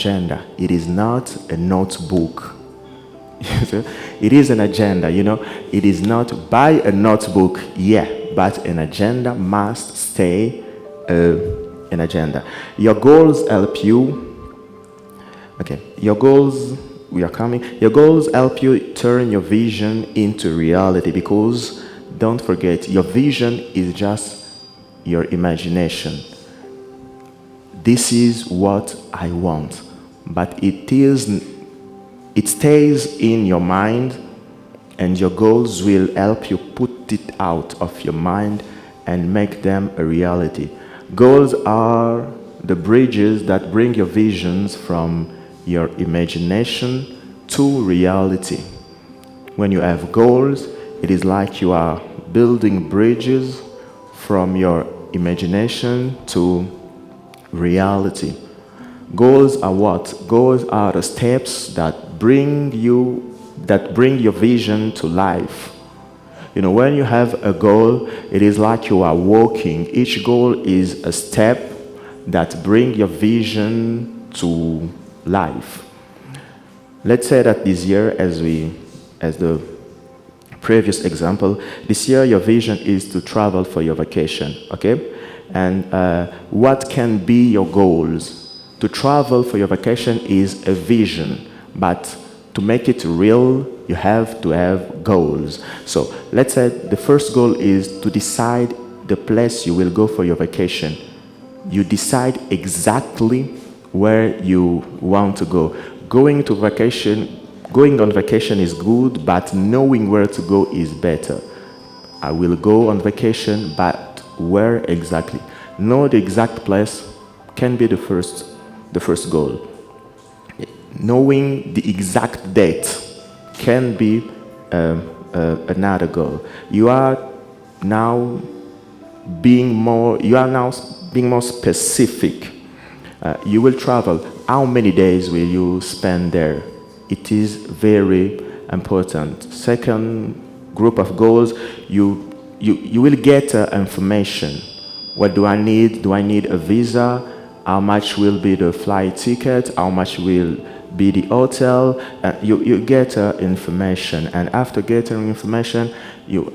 agenda. It is not a notebook. It is an agenda, you know. It is not buy a notebook, yeah, but an agenda must stay an agenda. Your goals help you. Okay, your goals, we are coming. Your goals help you turn your vision into reality, because don't forget, your vision is just your imagination. This is what I want, but it stays in your mind, and your goals will help you put it out of your mind and make them a reality. Goals are the bridges that bring your visions from your imagination to reality. When you have goals, it is like you are building bridges from your imagination to reality. Goals are what? Goals are the steps that bring your vision to life. You know, when you have a goal, it is like you are walking. Each goal is a step that bring your vision to life. Let's say that this year, as the previous example, this year your vision is to travel for your vacation, okay? And what can be your goals? To travel for your vacation is a vision, but to make it real, you have to have goals. So let's say the first goal is to decide the place you will go for your vacation. You decide exactly where you want to go. Going on vacation is good, but knowing where to go is better. I will go on vacation, but where exactly? Know the exact place can be the first goal. Knowing the exact date can be another goal. You are now being more specific. You will travel. How many days will you spend there? It is very important. Second group of goals, you will get information. What do I need? Do I need a visa? How much will be the flight ticket? How much will be the hotel? You get information, and after getting information, you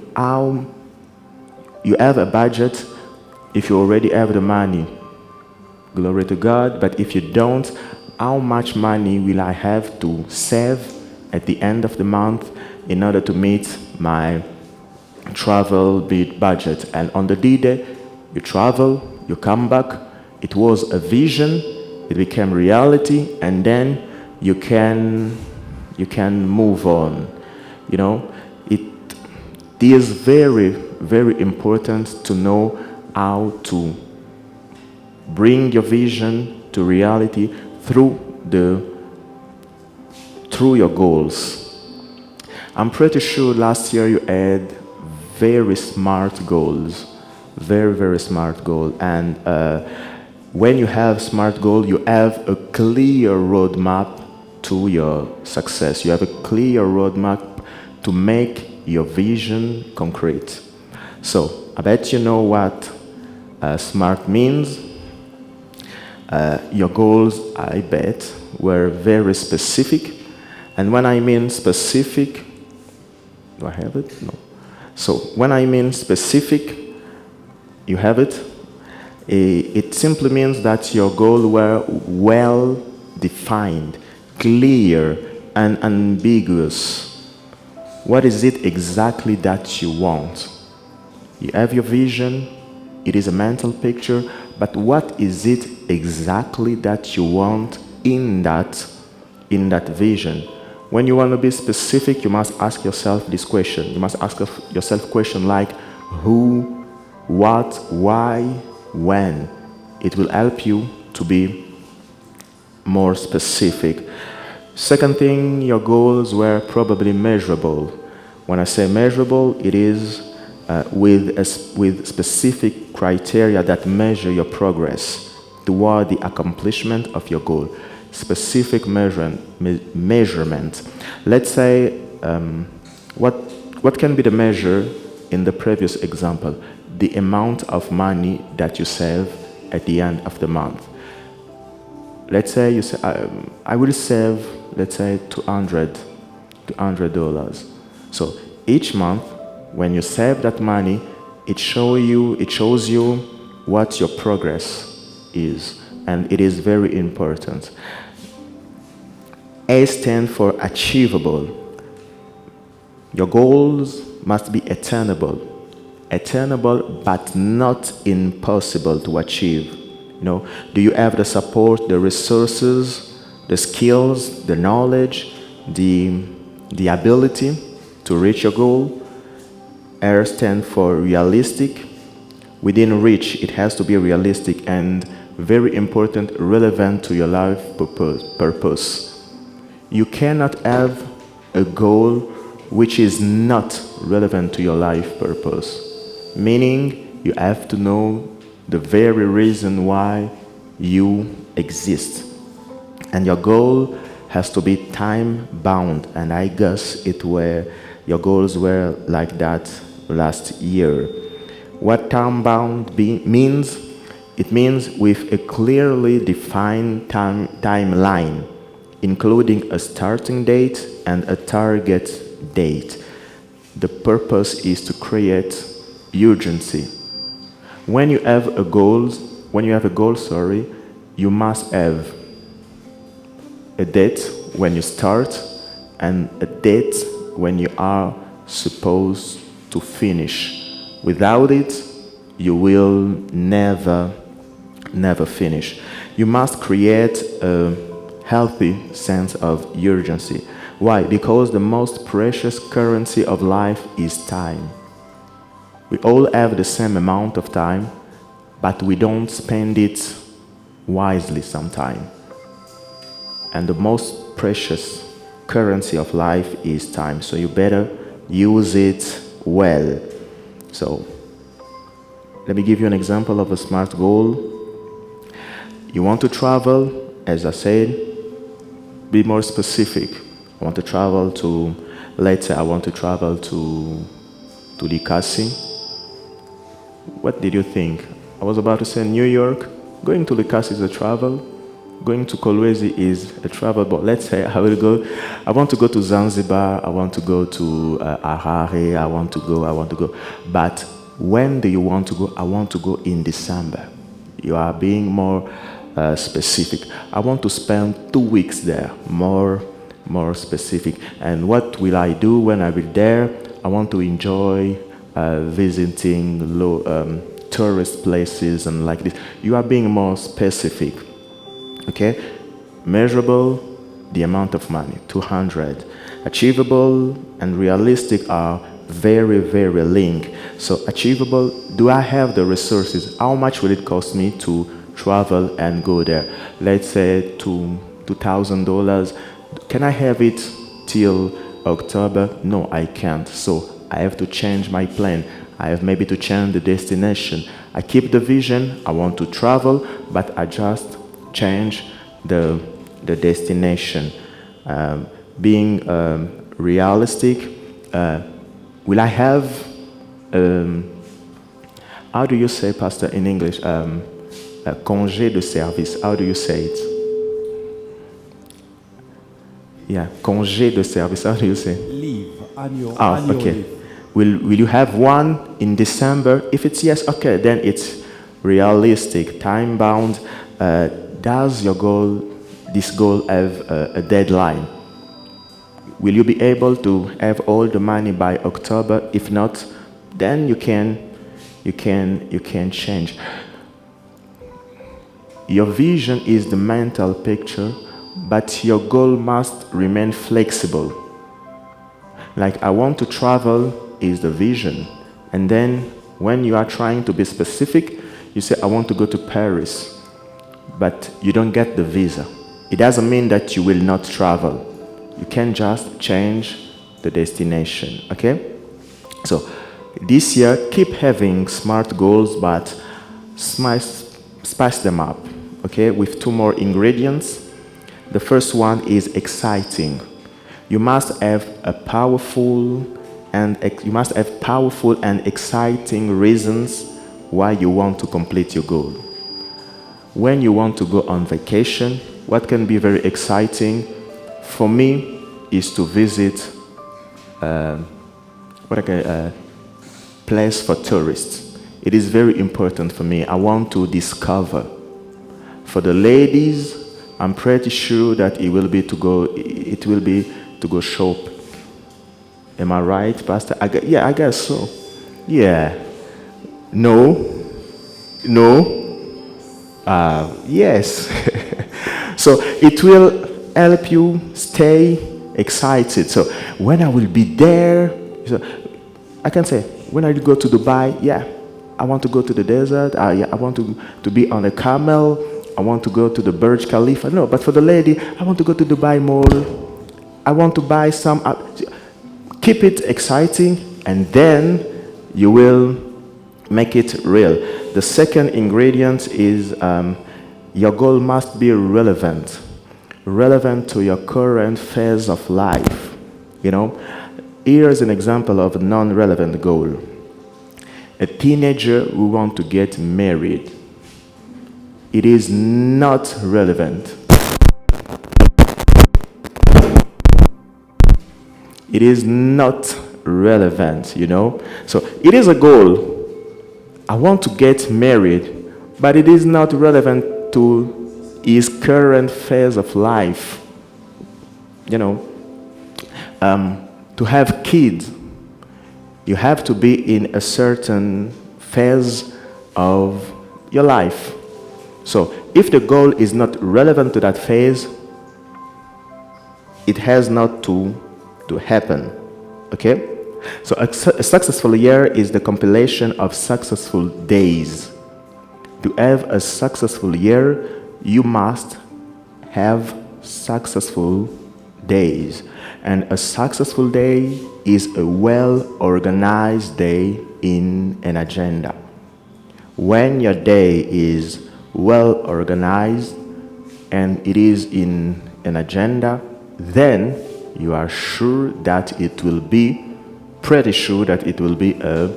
have a budget. If you already have the money, glory to God. But if you don't, how much money will I have to save at the end of the month in order to meet my travel budget? And on the D-Day, you travel, you come back. It was a vision, it became reality, and then you can move on. You know, it is very, very important to know how to bring your vision to reality through your goals. I'm pretty sure last year you had very smart goals, very, very smart goal. And when you have smart goal, you have a clear roadmap to your success. You have a clear roadmap to make your vision concrete. So I bet you know what smart means. Your goals, I bet, were very specific. And when I mean specific, do I have it? No. So when I mean specific, you have it. It simply means that your goals were well defined, clear, and ambiguous. What is it exactly that you want? You have your vision. It is a mental picture. But what is it exactly that you want in that vision? When you want to be specific, you must ask yourself this question. You must ask yourself a question like who, what, why, when. It will help you to be more specific. Second thing, your goals were probably measurable. When I say measurable, it is with specific criteria that measure your progress toward the accomplishment of your goal. Specific measurement. Let's say, what can be the measure in the previous example? The amount of money that you save at the end of the month. let's say you say, I will save, let's say, $200. So each month, when you save that money, it shows you what your progress is, and it is very important. A stands for achievable. Your goals must be attainable, but not impossible to achieve. Do you have the support, the resources, the skills, the knowledge, the ability to reach your goal? R stands for realistic. Within reach, it has to be realistic and very important, relevant to your life purpose. You cannot have a goal which is not relevant to your life purpose. Meaning, you have to know the very reason why you exist. And your goal has to be time bound. And I guess your goals were like that last year. What time bound means? It means with a clearly defined timeline, including a starting date and a target date. The purpose is to create urgency. When you have a goal, you must have a date when you start and a date when you are supposed to finish. Without it, you will never finish. You must create a healthy sense of urgency. Why? Because the most precious currency of life is time. We all have the same amount of time, but we don't spend it wisely sometimes. And the most precious currency of life is time. So you better use it well. So let me give you an example of a SMART goal. You want to travel, as I said, be more specific. I want to travel to, let's say I want to travel to Likasi. What did you think? I was about to say New York. Going to Likasi is a travel. Going to Kolwezi is a travel. But let's say I want to go to Zanzibar. I want to go to Harare. I want to go. But when do you want to go? I want to go in December. You are being more specific. I want to spend 2 weeks there. More specific. And what will I do when I will there? I want to enjoy visiting tourist places and like this. You are being more specific. Okay? Measurable, the amount of money, 200. Achievable and realistic are very, very linked. So achievable, do I have the resources? How much will it cost me to travel and go there? Let's say $2,000. Can I have it till October? No, I can't. So I have to change my plan. I have maybe to change the destination. I keep the vision, I want to travel, but I just change the destination. Being realistic, will I have, how do you say, Pastor, in English? Congé de service, how do you say it? Yeah, congé de service, how do you say? Leave, annual okay. leave. Will you have one in December? If it's yes, okay, then it's realistic, time-bound. Does this goal have a deadline? Will you be able to have all the money by October? If not, then you can change. Your vision is the mental picture, but your goal must remain flexible. Like, I want to travel is the vision. And then when you are trying to be specific, you say, I want to go to Paris, but you don't get the visa. It doesn't mean that you will not travel. You can just change the destination, okay? So this year, keep having SMART goals, but spice them up, okay, with 2 more ingredients. The first one is exciting. You must have powerful and exciting reasons why you want to complete your goal. When you want to go on vacation, what can be very exciting for me is to visit place for tourists. It is very important for me. I want to discover. For the ladies, I'm pretty sure that it will be to go shop. Am I right, Pastor? Yeah, I guess so. Yeah. No. Yes. So it will help you stay excited. So when I will be there, so I can say, when I go to Dubai, yeah, I want to go to the desert. Yeah, I want to be on a camel. I want to go to the Burj Khalifa. No, but for the lady, I want to go to Dubai Mall. I want to buy some. Keep it exciting, and then you will make it real. The second ingredient is your goal must be relevant to your current phase of life. Here's an example of a non-relevant goal. A teenager who wants to get married. It is not relevant. It is not relevant, So it is a goal. I want to get married, but it is not relevant to his current phase of life. To have kids, you have to be in a certain phase of your life. So if the goal is not relevant to that phase, it has not to happen. Okay? So a successful year is the compilation of successful days. To have a successful year, you must have successful days. And a successful day is a well-organized day in an agenda. When your day is well-organized and it is in an agenda, then you are pretty sure that it will be a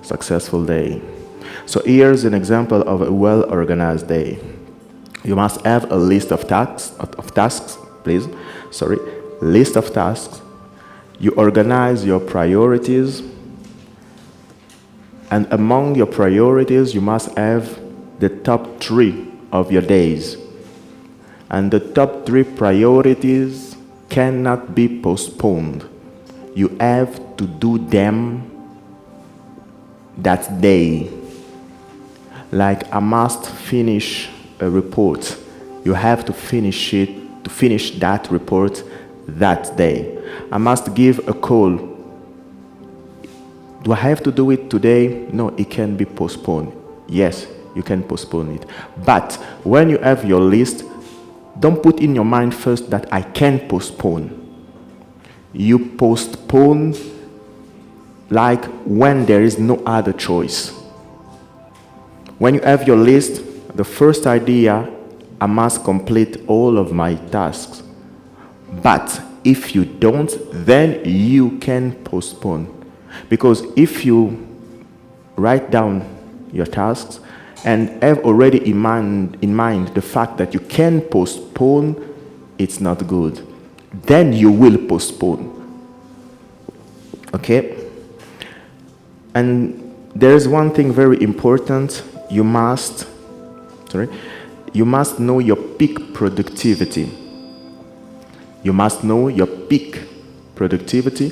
successful day. So here's an example of a well-organized day. You must have a list of tasks, list of tasks. You organize your priorities, and among your priorities, you must have the top 3 of your days. And the top 3 priorities cannot be postponed. You have to do them that day. Like, I must finish a report. You have to finish that report that day. I must give a call. Do I have to do it today? No, it can be postponed. Yes, you can postpone it. But when you have your list, don't put in your mind first that I can postpone. You postpone like when there is no other choice. When you have your list, the first idea, I must complete all of my tasks. But if you don't, then you can postpone. Because if you write down your tasks and have already in mind the fact that you can postpone, it's not good. Then you will postpone. Okay? And there's one thing very important. You must know your peak productivity. You must know your peak productivity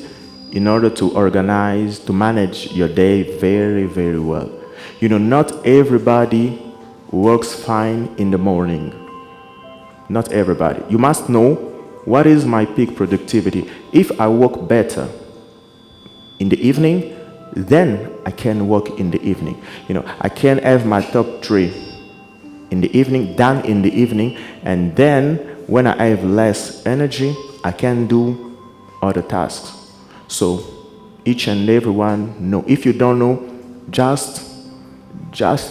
in order to manage your day very, very well. Not everybody works fine in the morning. Not everybody. You must know what is my peak productivity. If I work better in the evening, then I can work in the evening. I can have my top 3 in the evening, done in the evening, and then when I have less energy, I can do other tasks. So each and everyone know. If you don't know, just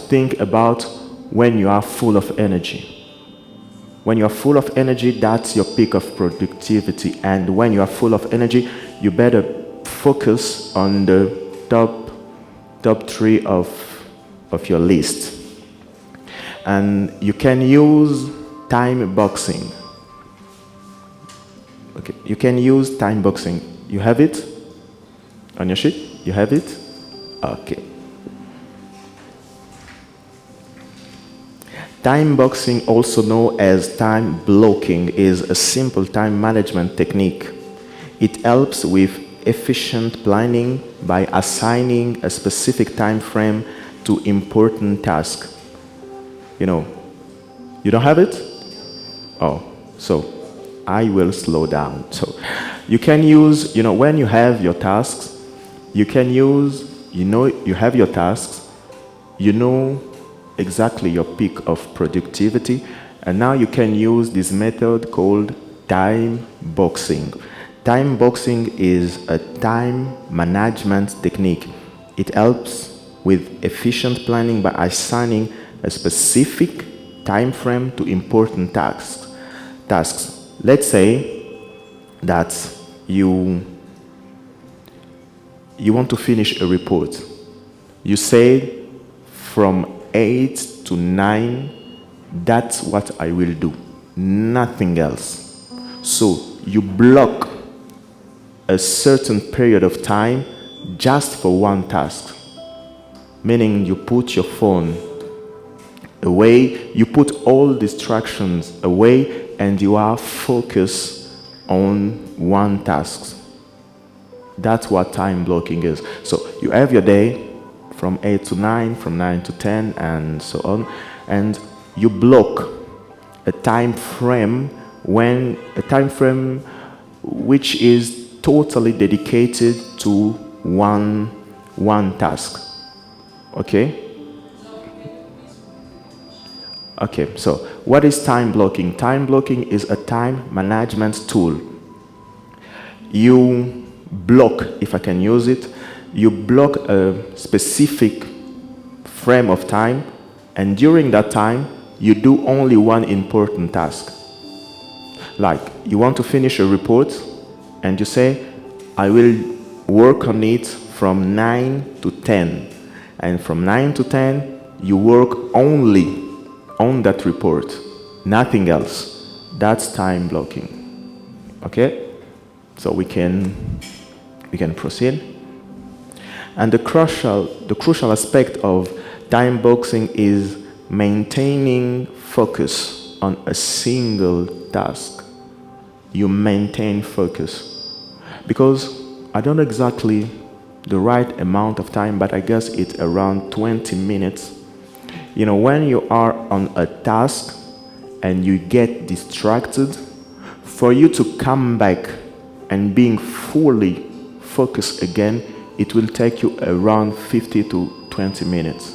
think about when you are full of energy. When you are full of energy, that's your peak of productivity. And when you are full of energy, you better focus on the top 3 of your list. And you can use time boxing. Okay, you can use time boxing. You have it on your sheet? You have it? Okay. Time boxing, also known as time blocking, is a simple time management technique. It helps with efficient planning by assigning a specific time frame to important tasks. You know, you don't have it? Oh, so I will slow down. So you can use, when you have your tasks, you can use, you have your tasks, exactly your peak of productivity, and now you can use this method called time boxing. Time boxing is a time management technique. It helps with efficient planning by assigning a specific time frame to important tasks. Let's say that you want to finish a report. You say from 8 to 9, that's what I will do, nothing else. So you block a certain period of time just for one task, meaning you put your phone away, you put all distractions away, and you are focused on one task. That's what time blocking is. So you have your day from 8 to 9, from 9 to 10, and so on, and you block a time frame which is totally dedicated to one task. Okay? Okay, so what is time blocking? Time blocking is a time management tool. You block, if I can use it, you block a specific frame of time, and during that time, you do only one important task. Like, you want to finish a report, and you say, I will work on it from 9 to 10. And from 9 to 10, you work only on that report, nothing else. That's time blocking. Okay? So we can proceed. And the crucial aspect of time boxing is maintaining focus on a single task. You maintain focus. Because I don't know exactly the right amount of time, but I guess it's around 20 minutes. When you are on a task and you get distracted, for you to come back and being fully focused again, it will take you around 50 to 20 minutes.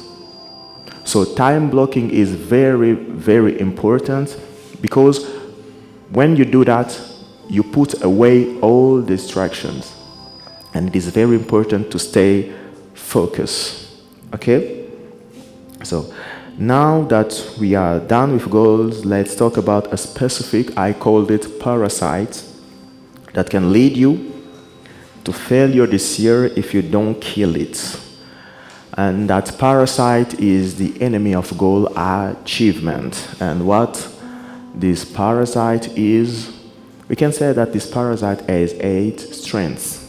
So time blocking is very, very important, because when you do that, you put away all distractions. And it is very important to stay focused. Okay? So now that we are done with goals, let's talk about a specific, I called it parasite, that can lead you to failure this year if you don't kill it. And that parasite is the enemy of goal achievement. And what this parasite is, we can say that this parasite has 8 strengths.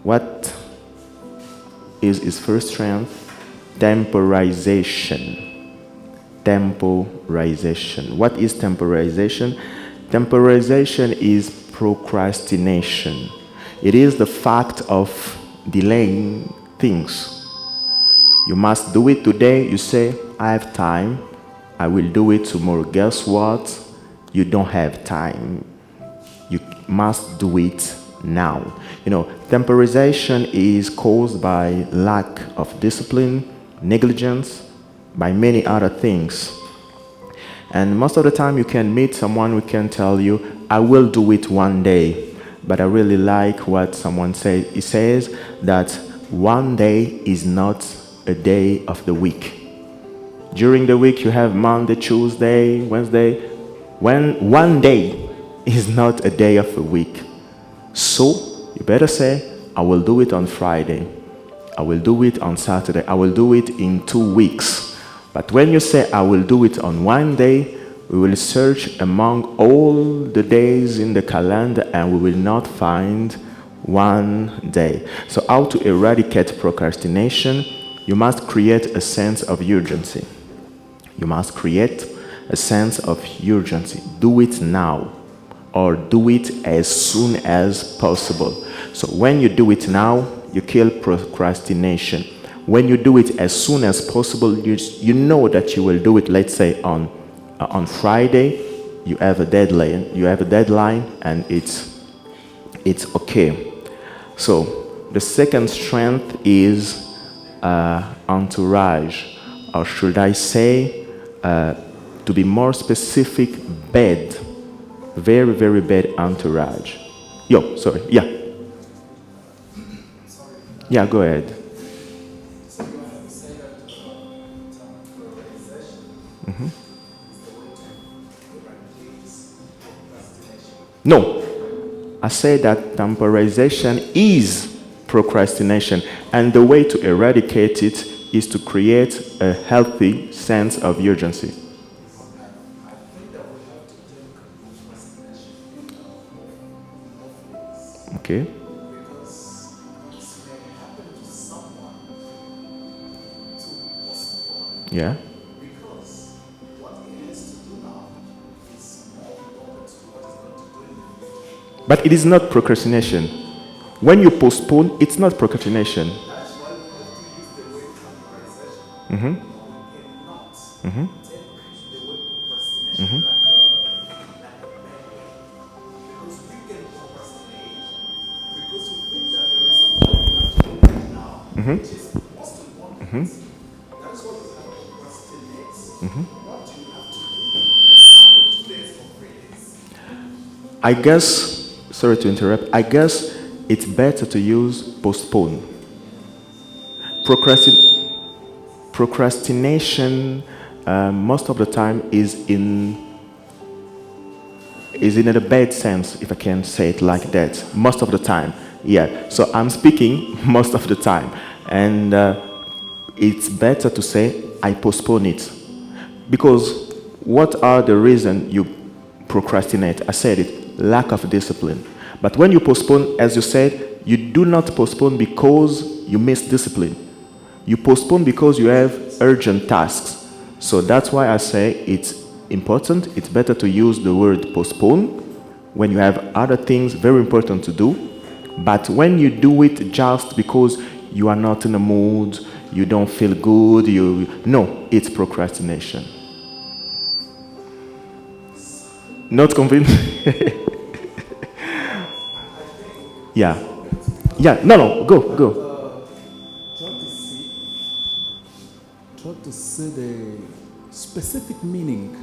What is its first strength? Temporization. Temporization. What is temporization? Temporization is procrastination. It is the fact of delaying things. You must do it today. You say, I have time. I will do it tomorrow. Guess what? You don't have time. You must do it now. Temporization is caused by lack of discipline, negligence, by many other things. And most of the time you can meet someone who can tell you, I will do it one day. But I really like what someone says. He says that one day is not a day of the week. During the week you have Monday, Tuesday, Wednesday. When one day is not a day of a week. So you better say, I will do it on Friday. I will do it on Saturday. I will do it in 2 weeks. But when you say, I will do it on one day, We will search among all the days in the calendar and we will not find one day. So how to eradicate procrastination? You must create a sense of urgency. You must create a sense of urgency. Do it now or do it as soon as possible. So when you do it now, you kill procrastination. When you do it as soon as possible, you know that you will do it, let's say on Friday, you have a deadline, and it's okay. So the second strength is entourage, or should I say, to be more specific, bad, very, very bad entourage. Yeah, go ahead. No, I say that temporization is procrastination, and the way to eradicate it is to create a healthy sense of urgency. Okay. Yeah. But it is not procrastination. When you postpone, it's not procrastination. Mm-hmm. Mm-hmm. Mm-hmm. Mm-hmm. Mm-hmm. Mm-hmm. I guess, sorry to interrupt, I guess it's better to use postpone. Procrastination most of the time is in a bad sense, if I can say it like that. Most of the time, yeah. So I'm speaking most of the time, and it's better to say I postpone it, because what are the reasons you procrastinate? I said it, lack of discipline. But when you postpone, as you said, you do not postpone because you miss discipline. You postpone because you have urgent tasks. So that's why I say it's important, it's better to use the word postpone when you have other things very important to do. But when you do it just because you are not in a mood, you don't feel good, no, it's procrastination. Not convinced? Yeah. Yeah, no, go. Try to see the specific meaning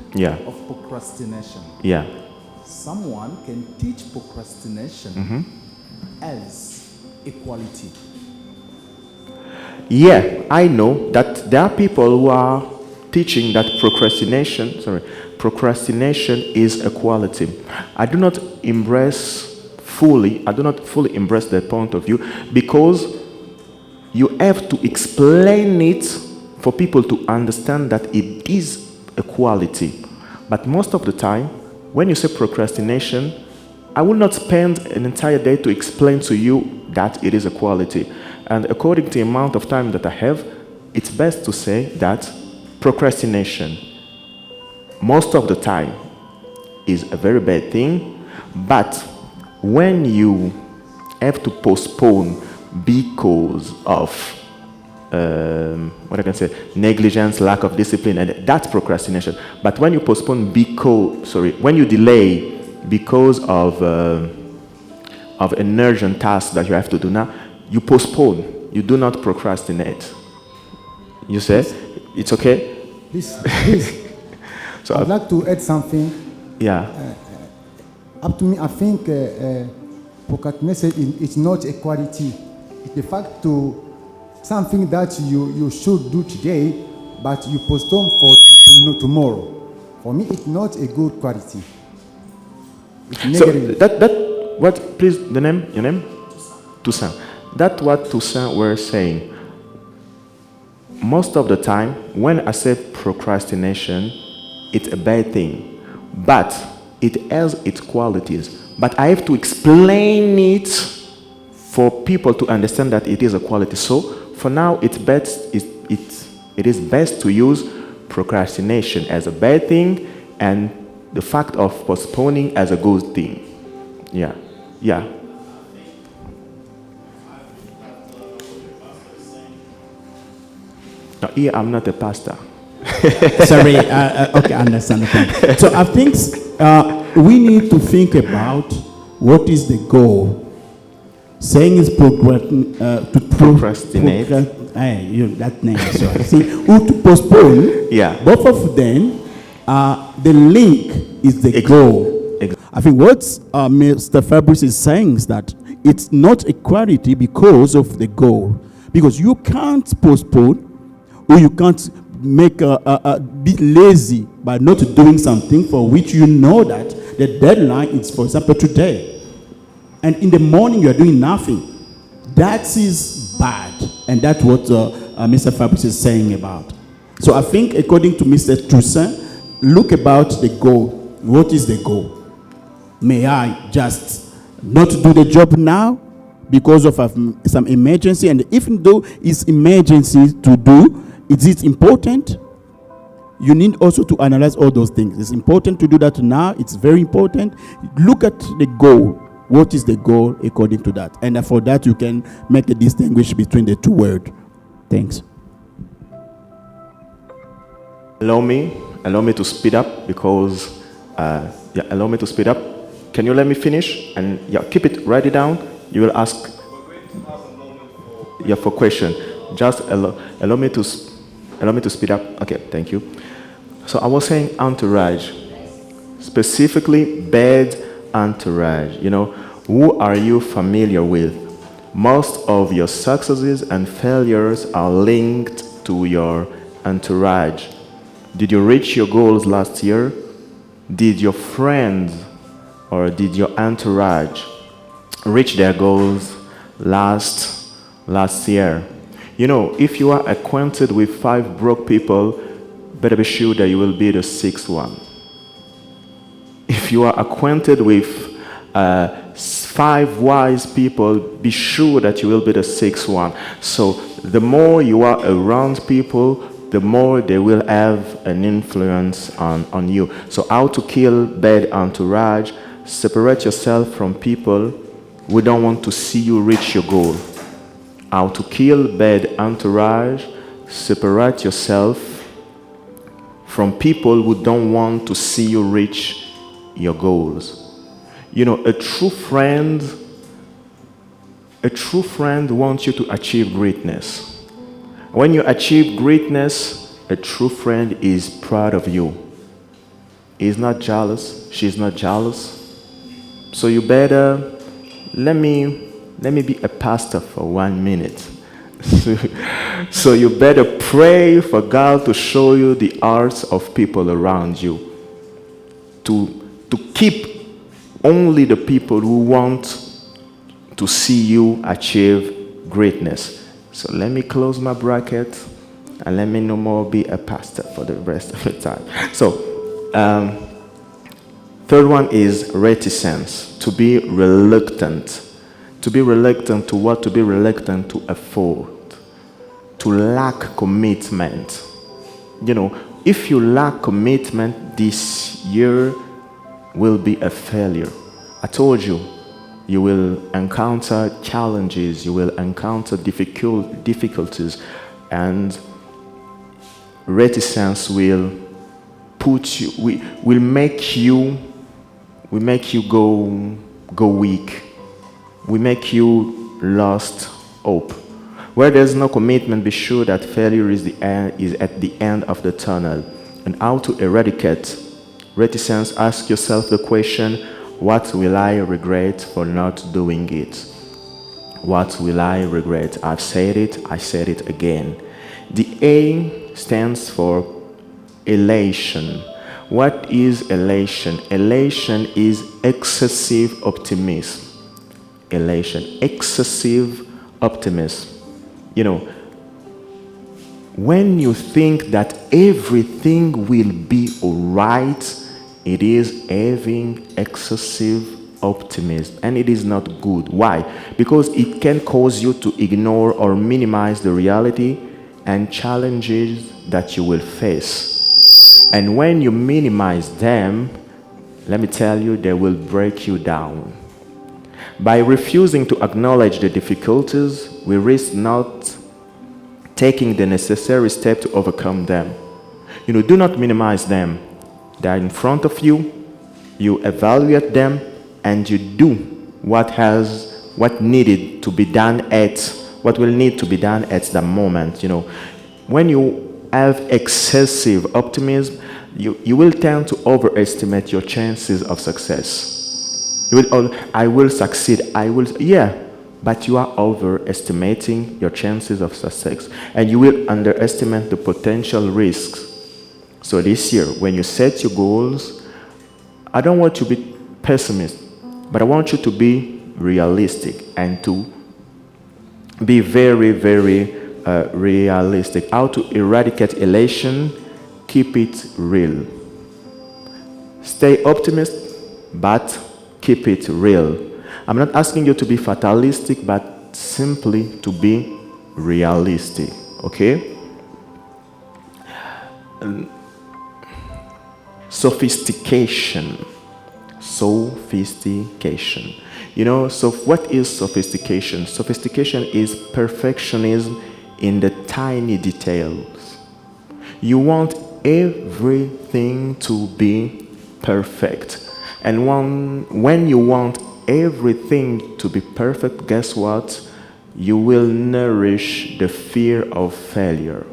of procrastination. Yeah. Someone can teach procrastination as equality. Yeah, I know that there are people who are teaching that procrastination is equality. I do not fully embrace that point of view, because you have to explain it for people to understand that it is equality. But most of the time, when you say procrastination, I will not spend an entire day to explain to you that it is equality. And according to the amount of time that I have, it's best to say that procrastination, most of the time, is a very bad thing. But when you have to postpone because of what I can say, negligence, lack of discipline, and that's procrastination. But when you postpone when you delay because of an urgent task that you have to do now, you postpone. You do not procrastinate. You say, it's okay? Please. So I'd like to add something. Yeah. Up to me, I think procrastination is not equality. It's the fact to something that you should do today, but you postpone for tomorrow. For me, it's not a good quality. It's negative. So what? Please, your name? Toussaint. That's what Toussaint were saying. Most of the time, when I say procrastination, it's a bad thing. but it has its qualities. But I have to explain it for people to understand that it is a quality. So for now, it is best to use procrastination as a bad thing and the fact of postponing as a good thing. Yeah. Yeah. No, here I'm not a pastor. Sorry, okay, I understand the point. So I think we need to think about what is the goal. Saying is procrastinate. That name, sorry. See, who to postpone, Yeah. both of them, the link is the goal. I think what Mr. Fabrice is saying is that it's not equality because of the goal. Because you can't postpone or you can't make a bit lazy by not doing something for which you know that the deadline is, for example, today. And in the morning you are doing nothing. That is bad. And that's what Mr. Fabrice is saying about. So I think according to Mr. Toussaint, look about the goal. What is the goal? May I just not do the job now because of some emergency? And even though it's emergency to do, is it important? You need also to analyze all those things. It's important to do that now. It's very important. Look at the goal. What is the goal according to that? And for that, you can make a distinguish between the two words. Thanks. Allow me to speed up because, allow me to speed up. Can you let me finish? And keep it, write it down. You will ask, for question. Just allow me to speed up. Okay, thank you. So I was saying entourage, specifically bad entourage. Who are you familiar with? Most of your successes and failures are linked to your entourage. Did you reach your goals last year? Did your friends or did your entourage reach their goals last year? If you are acquainted with 5 broke people, better be sure that you will be the 6th one. If you are acquainted with 5 wise people, be sure that you will be the 6th one. So the more you are around people, the more they will have an influence on you. So how to kill bad entourage? Separate yourself from people who don't want to see you reach your goal. How to kill bad entourage? Separate yourself from people who don't want to see you reach your goals. A true friend wants you to achieve greatness. When you achieve greatness, a true friend is proud of you. He's not jealous. She's not jealous. So you better, let me be a pastor for 1 minute. So you better pray for God to show you the hearts of people around you. To keep only the people who want to see you achieve greatness. So let me close my bracket and let me no more be a pastor for the rest of the time. So, third one is reticence, to be reluctant. To be reluctant to what? To be reluctant to afford. To lack commitment. If you lack commitment, this year will be a failure. I told you, you will encounter challenges, you will encounter difficulties, and reticence will make you go weak. We make you lost hope. Where there's no commitment, be sure that failure is at the end of the tunnel. And how to eradicate reticence? Ask yourself the question, what will I regret for not doing it? What will I regret? I've said it, I said it again. The A stands for elation. What is elation? Elation is excessive optimism. Elation, excessive optimism. When you think that everything will be all right, It is having excessive optimism, and it is not good. Why? Because it can cause you to ignore or minimize the reality and challenges that you will face. And when you minimize them, let me tell you, they will break you down. By refusing to acknowledge the difficulties, we risk not taking the necessary step to overcome them. Do not minimize them. They are in front of you. You evaluate them, and you do what needed to be done what will need to be done at the moment. When you have excessive optimism, you will tend to overestimate your chances of success. I will succeed. But you are overestimating your chances of success, and you will underestimate the potential risks. So this year, when you set your goals, I don't want you to be pessimist, but I want you to be realistic and to be very, very realistic. How to eradicate elation? Keep it real. Stay optimist, but keep it real. I'm not asking you to be fatalistic, but simply to be realistic, okay? Sophistication. So what is sophistication? Sophistication is perfectionism in the tiny details. You want everything to be perfect. And when you want everything to be perfect, guess what? You will nourish the fear of failure.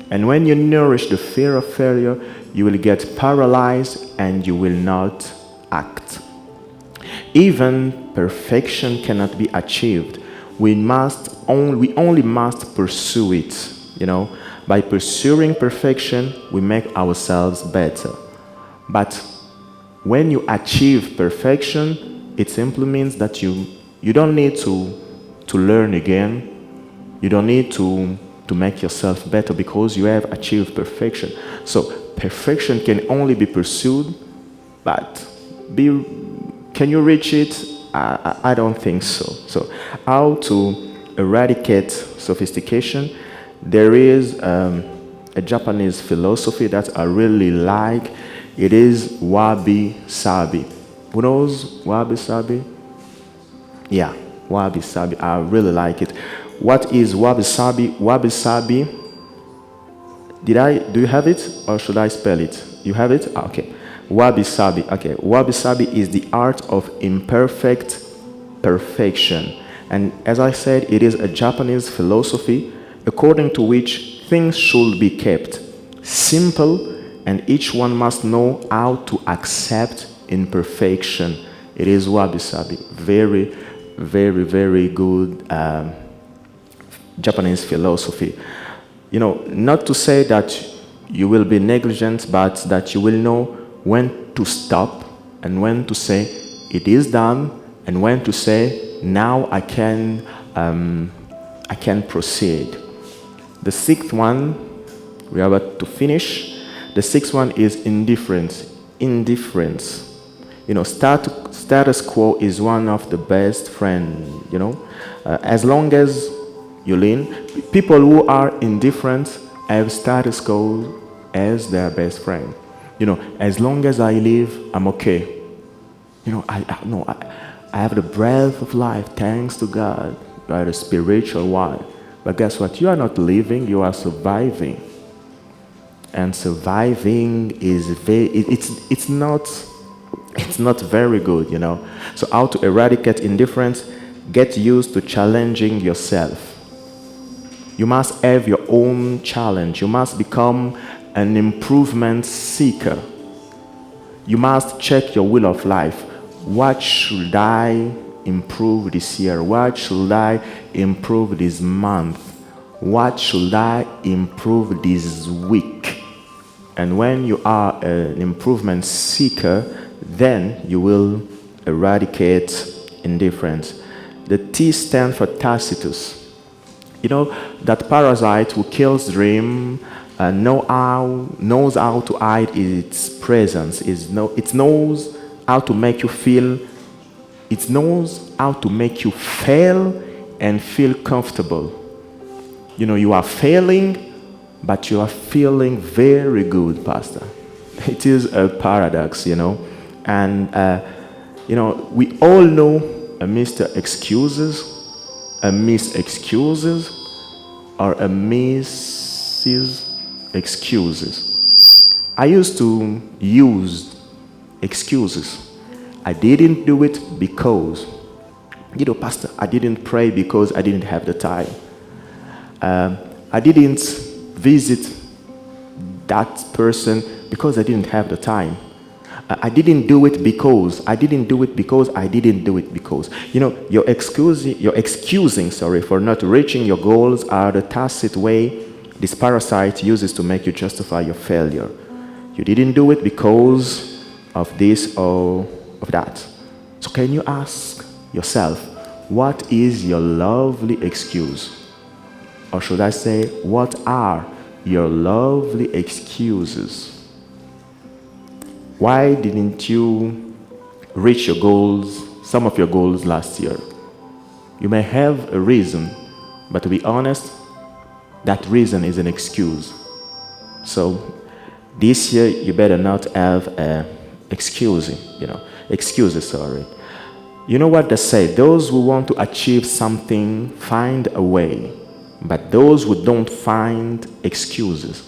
And when you nourish the fear of failure, you will get paralyzed and you will not act. Even perfection cannot be achieved. We only must pursue it. By pursuing perfection, we make ourselves better. But when you achieve perfection, it simply means that you don't need to learn again. You don't need to make yourself better because you have achieved perfection. So perfection can only be pursued, but can you reach it? I don't think so. So how to eradicate sophistication? There is a Japanese philosophy that I really like. It is wabi-sabi. Who knows wabi-sabi? Yeah, wabi-sabi. I really like it. What is wabi-sabi? Wabi-sabi. Do you have it, or should I spell it? You have it? Okay. Wabi-sabi. Okay. Wabi-sabi is the art of imperfect perfection. And as I said, it is a Japanese philosophy according to which things should be kept simple, and each one must know how to accept imperfection. It is wabi-sabi. Very, very, very good Japanese philosophy. Not to say that you will be negligent, but that you will know when to stop and when to say it is done, and when to say now I can proceed. The sixth one, we are about to finish. The sixth one is indifference. Indifference. Status quo is one of the best friends. As long as you lean, people who are indifferent have status quo as their best friend. As long as I live, I'm okay. I have the breath of life, thanks to God. You are a spiritual one. But guess what? You are not living, you are surviving. And surviving is it's not very good, So how to eradicate indifference? Get used to challenging yourself. You must have your own challenge. You must become an improvement seeker. You must check your will of life. What should I improve this year? What should I improve this month? What should I improve this week? And when you are an improvement seeker, then you will eradicate indifference. The T stands for Tacitus. That parasite who kills dream, knows how to hide its presence. It knows how to make you feel. It knows how to make you fail and feel comfortable. You are failing, but you are feeling very good, Pastor. It is a paradox, And, we all know a Mr. Excuses, a Miss Excuses, or a Mrs. Excuses. I used to use excuses. I didn't do it because, Pastor, I didn't pray because I didn't have the time. I didn't visit that person because I didn't have the time. I didn't do it because I didn't do it because I didn't do it because. You're excusing for not reaching your goals are the tacit way this parasite uses to make you justify your failure. You didn't do it because of this or of that. So can you ask yourself, what is your lovely excuse? Or should I say, what are your lovely excuses? Why didn't you reach your goals, some of your goals last year? You may have a reason, but to be honest, that reason is an excuse. So this year, you better not have excuses. You know what they say? Those who want to achieve something find a way, but those who don't find excuses.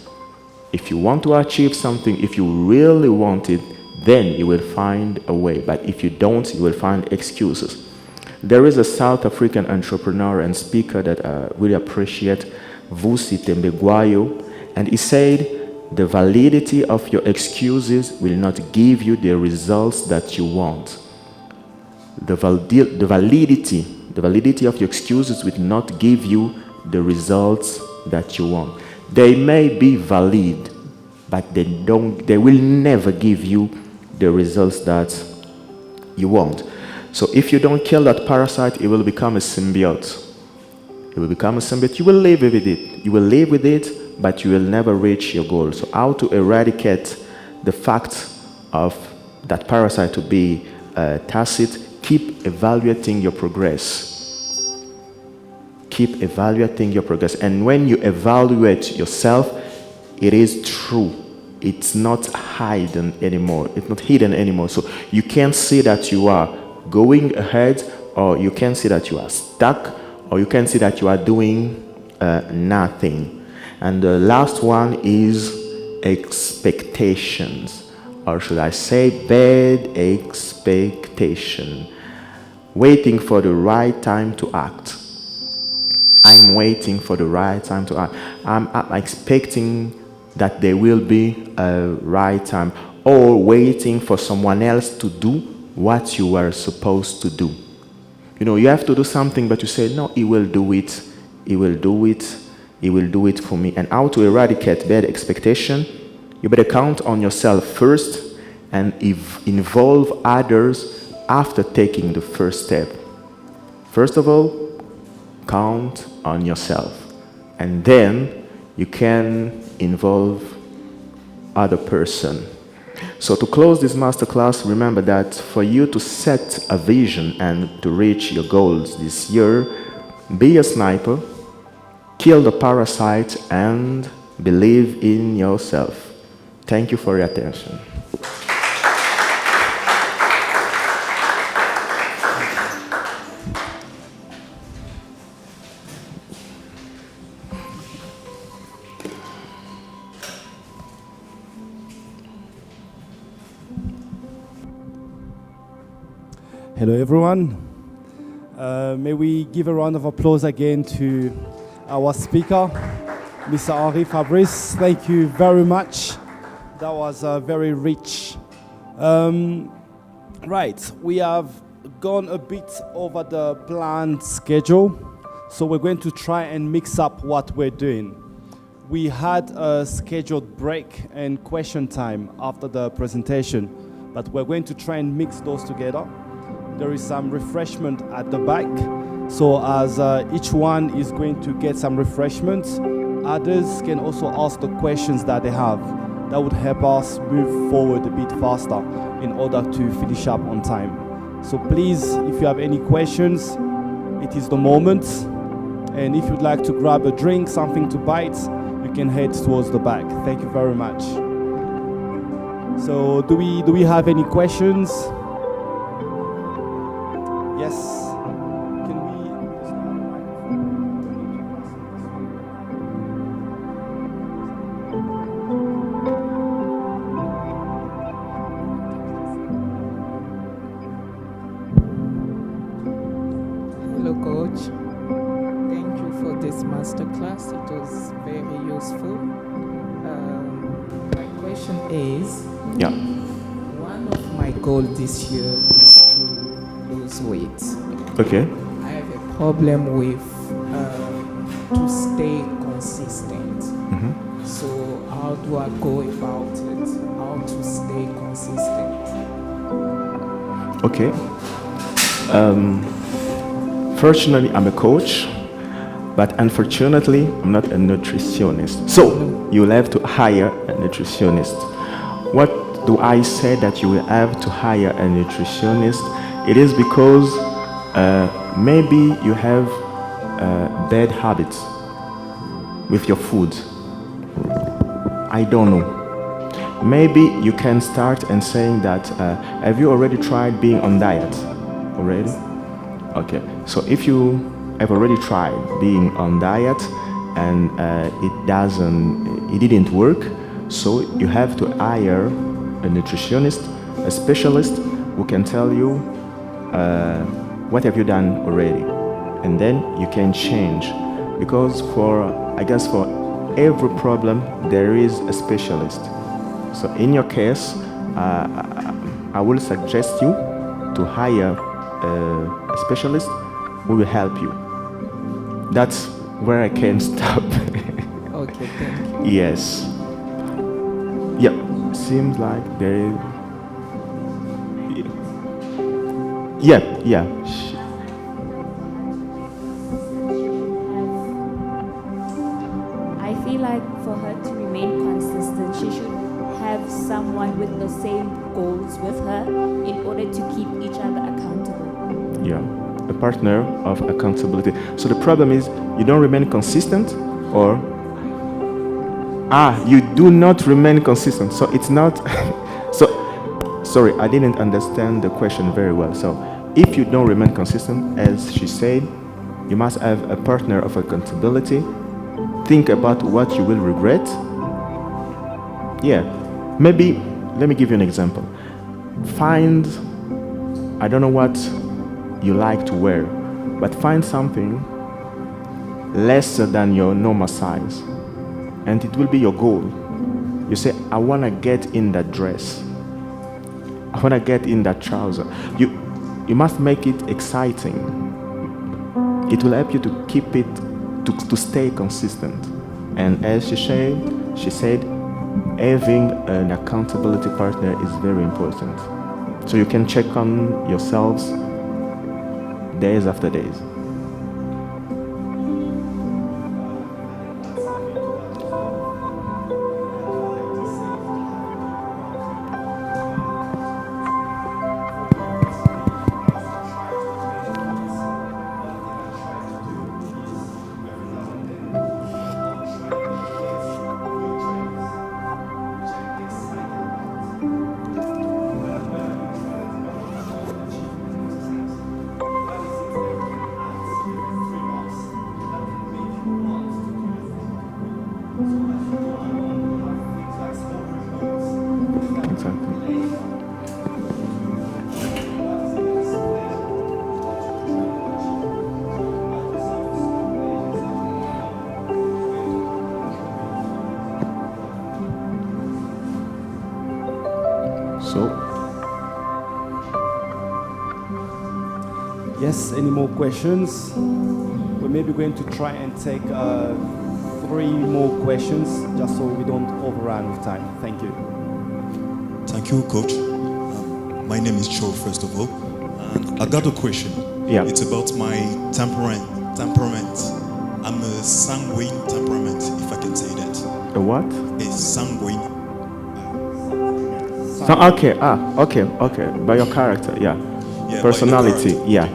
If you want to achieve something, if you really want it, then you will find a way. But if you don't, you will find excuses. There is a South African entrepreneur and speaker that I really appreciate, Vusi Tembegwayo, and he said, the validity of your excuses will not give you the results that you want. The validity of your excuses will not give you the results that you want. They may be valid, but they will never give you the results that you want. So if you don't kill that parasite, it will become a symbiote. It will become a symbiote. You will live with it. You will live with it, but you will never reach your goal. So how to eradicate the fact of that parasite to be tacit? Keep evaluating your progress. Keep evaluating your progress. And when you evaluate yourself, it is true. It's not hidden anymore. It's not hidden anymore. So you can't see that you are going ahead, or you can see that you are stuck, or you can see that you are doing nothing. And the last one is expectations, or should I say bad expectation. Waiting for the right time to act. I'm waiting for the right time to act. I'm expecting that there will be a right time, or waiting for someone else to do what you were supposed to do. You have to do something, but you say, no, he will do it. He will do it. He will do it for me. And how to eradicate bad expectation? You better count on yourself first and involve others after taking the first step. First of all, count on yourself. And then you can involve other person. So to close this masterclass, remember that for you to set a vision and to reach your goals this year, be a sniper, kill the parasite, and believe in yourself. Thank you for your attention. Hello, everyone. May we give a round of applause again to our speaker, Mr. Henri-Fabrice. Thank you very much. That was very rich. Right, we have gone a bit over the planned schedule, so we're going to try and mix up what we're doing. We had a scheduled break and question time after the presentation, but we're going to try and mix those together. There is some refreshment at the back. So as each one is going to get some refreshments, others can also ask the questions that they have. That would help us move forward a bit faster in order to finish up on time. So please, if you have any questions, it is the moment. And if you'd like to grab a drink, something to bite, you can head towards the back. Thank you very much. So do we have any questions? Yes. Can we? Hello, coach. Thank you for this masterclass. It was very useful. My question is, Yeah. one of my goals this year is to lose weight. Okay. I have a problem with to stay consistent. So how do I go about it? How to stay consistent? Okay. Fortunately, I'm a coach, but unfortunately, I'm not a nutritionist. So you'll have to hire a nutritionist. What do I say that you will have to hire a nutritionist? It is because maybe you have bad habits with your food. I don't know. Maybe you can start and saying that, have you already tried being on diet already? Okay, so if you have already tried being on diet and it didn't work, so you have to hire a nutritionist, a specialist who can tell you what have you done already, and then you can change. Because I guess for every problem there is a specialist. So in your case, I will suggest you to hire a specialist who will help you. That's where I can stop. Okay, thank you. Yes. Yeah, seems like there is. Yeah. I feel like for her to remain consistent, she should have someone with the same goals with her in order to keep each other accountable. Yeah, a partner of accountability. So the problem is you don't remain consistent, or you do not remain consistent. So it's not. So sorry, I didn't understand the question very well. So if you don't remain consistent, as she said, you must have a partner of accountability. Think about what you will regret. Yeah, maybe let me give you an example. Find, I don't know what you like to wear, but find something lesser than your normal size, and it will be your goal. You say, I want to get in that dress, I want to get in that trouser. You must make it exciting. It will help you to keep it, to stay consistent. And as she said, having an accountability partner is very important. So you can check on yourselves days after days. Yes, any more questions? We're maybe going to try and take 3 more questions just so we don't overrun with time. Thank you. Thank you, Coach. My name is Joe, first of all. And I got a question. Yeah. It's about my temperament. I'm a sanguine temperament, if I can can say that. A what? A sanguine. Okay. By your character, yeah. Yeah, Personality, by the yeah.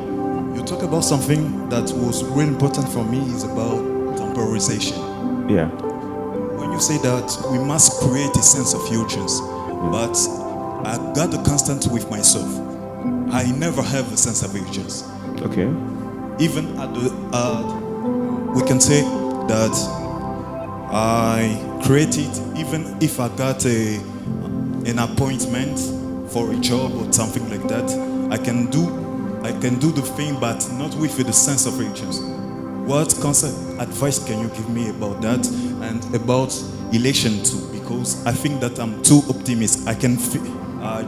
You talk about something that was really important for me is about temporization. Yeah. When you say that we must create a sense of urgency, but I got the constant with myself. I never have a sense of urgency. Okay. Even at the, we can say that I create it even if I got an appointment for a job or something like that. I can do the thing, but not with the sense of urgency. What concept advice can you give me about that and about elation too? Because I think that I'm too optimistic. I can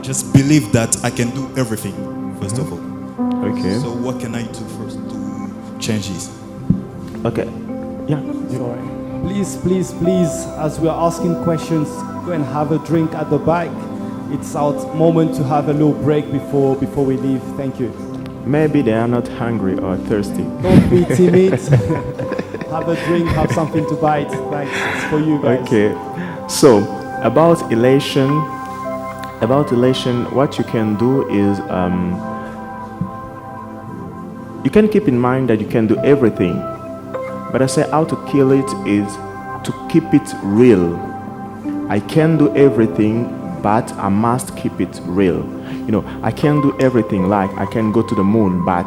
just believe that I can do everything, first of all. Okay. So what can I do first to change this? Okay. Yeah. Sorry. Please, as we are asking questions, go and have a drink at the back. It's our moment to have a little break before we leave. Thank you. Maybe they are not hungry or thirsty. Don't be timid. Have a drink, have something to bite. Thanks. It's for you guys. Okay. So, about elation, what you can do is you can keep in mind that you can do everything. But I say how to kill it is to keep it real. I can do everything, but I must keep it real. I can do everything, like I can go to the moon, but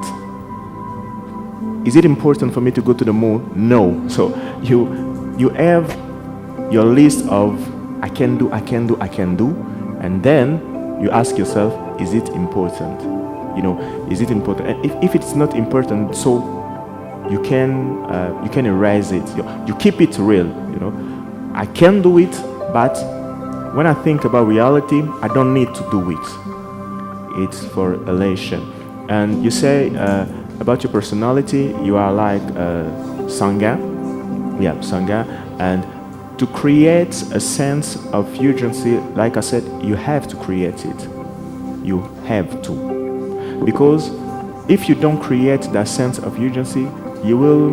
is it important for me to go to the moon? No. So you have your list of I can do, and then you ask yourself, is it important? Is it important? And if it's not important, so you can erase it. You keep it real. I can do it, but when I think about reality, I don't need to do it. It's for elation. And you say about your personality, you are like sanguine. Yeah, sanguine. And to create a sense of urgency, like I said, you have to create it. You have to. Because if you don't create that sense of urgency, you will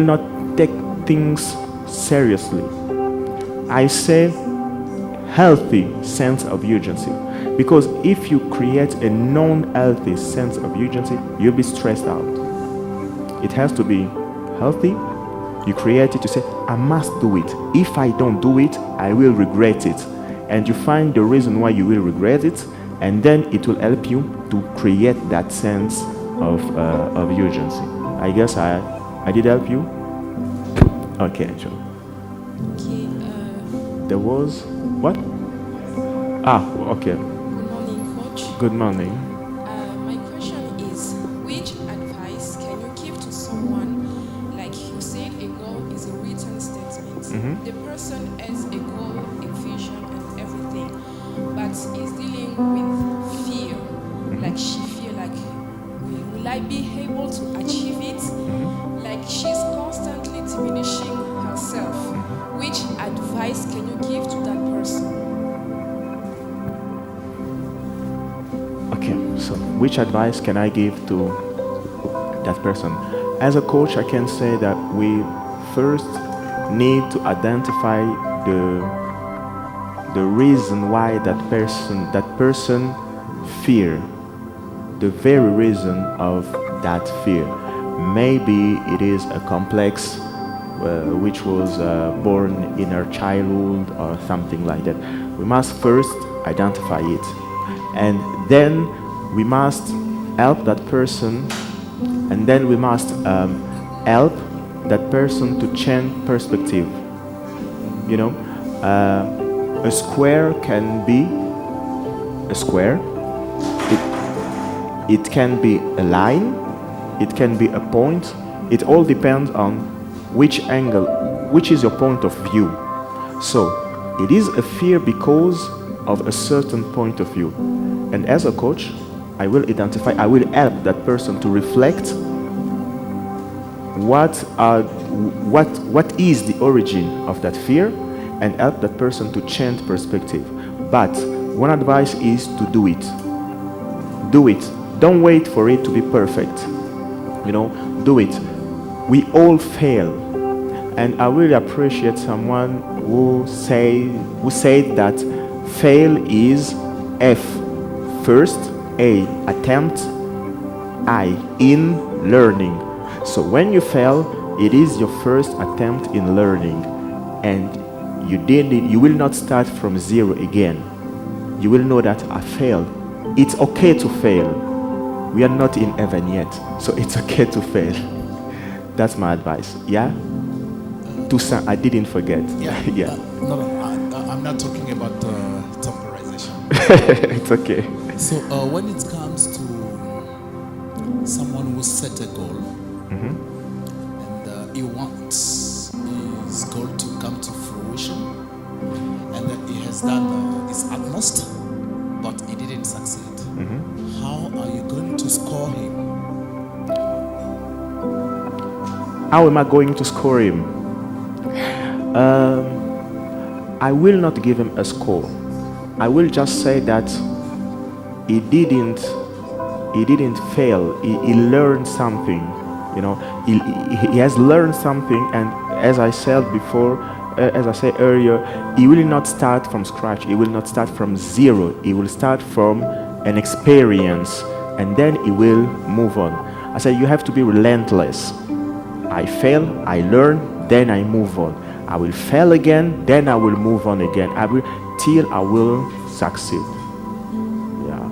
not take things seriously. I say healthy sense of urgency. Because if you create a non-healthy sense of urgency, you'll be stressed out. It has to be healthy. You create it, you say, I must do it. If I don't do it, I will regret it. And you find the reason why you will regret it, and then it will help you to create that sense of urgency. I guess I did help you? Okay, Joe. Okay. There was what? Okay. Good morning, Coach. Good morning. My question is, which advice can you give to someone, like you said, a goal is a written statement. The person has a goal, a vision, and everything, but is dealing with fear. Like she feel like, will I be able to achieve it? Like she's constantly diminishing herself. Which advice can you give to that person? Okay, so which advice can I give to that person? As a coach, I can say that we first need to identify the reason why that person fear, the very reason of that fear. Maybe it is a complex which was born in her childhood or something like that. We must first identify it, and then we must help that person, and then we must help that person to change perspective. A square can be a square. It can be a line. It can be a point. It all depends on which angle, which is your point of view. So it is a fear because of a certain point of view. And as a coach, I will help that person to reflect what is the origin of that fear, and help that person to change perspective. But one advice is to do it. Do it. Don't wait for it to be perfect. Do it. We all fail. And I really appreciate someone who said that fail is F, first, A, attempt, I, in learning. So when you fail, it is your first attempt in learning, and you will not start from zero again. You will know that I failed. It's okay to fail. We are not in heaven yet, so it's okay to fail. That's my advice. Yeah? Toussaint, I didn't forget. Yeah. I'm not talking about temporization. It's okay. So when it comes to someone who set a goal, and he wants his goal to come to fruition, and that he has done his utmost, but he didn't succeed. How are you going to score him? How am I going to score him? I will not give him a score. I will just say that he didn't fail. He learned something. He has learned something, and as I said before, as I said earlier, he will not start from scratch. He will not start from zero. He will start from an experience, and then he will move on. I said you have to be relentless. I fail, I learn, then I move on. I will fail again, then I will move on again. Till I will succeed. Yeah.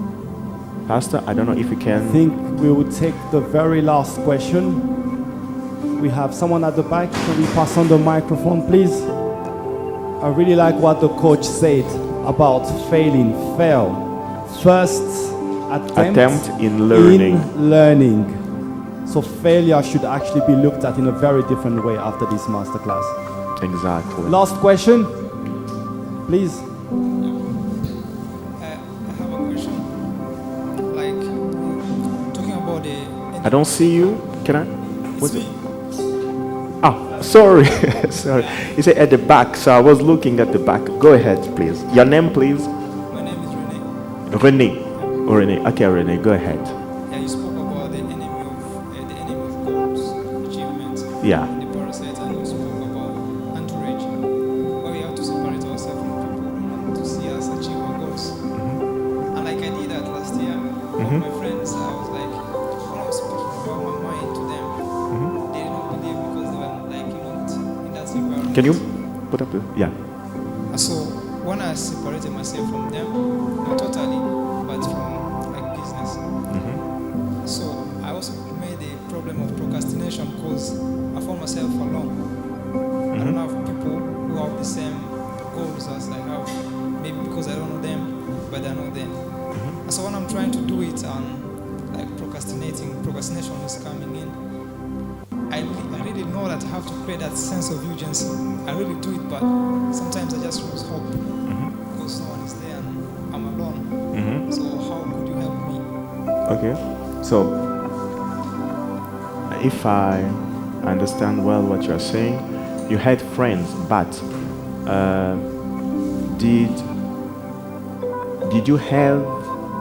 Pastor, I don't know if you can. I think we will take the very last question. We have someone at the back. Can we pass on the microphone, please? I really like what the coach said about failing. Fail. First attempt in learning. So failure should actually be looked at in a very different way after this masterclass. Exactly. Last question, please. I have a question. Like, talking about the... I don't see you. Can I? It's me. Ah, sorry. Sorry. You said at the back, so I was looking at the back. Go ahead, please. Your name, please. My name is Rene. Rene. Oh, Rene. Okay, Rene, go ahead. Yeah, you spoke about the enemy of goals, achievement. Yeah. The parasite, and you spoke about entourage. Where we have to separate ourselves from people who want to see us achieve our goals. And like I did that last year, with my friends, I was like, when I was speaking about my mind to them, they did not believe because they were like, not in that environment. Can you put up the... Yeah. So when I separated myself from them, not totally, but from like business. So I also made a problem of procrastination because I found myself alone. I don't have people who have the same goals as I have. Maybe because I don't know them, but I know them. And so when I'm trying to do it and like procrastination is coming in, I really know that I have to create that sense of urgency. I really do it, but sometimes I just lose hope because no one is there and I'm alone. So how could you help me? Okay. So, if I understand well what you are saying, you had friends, but did you have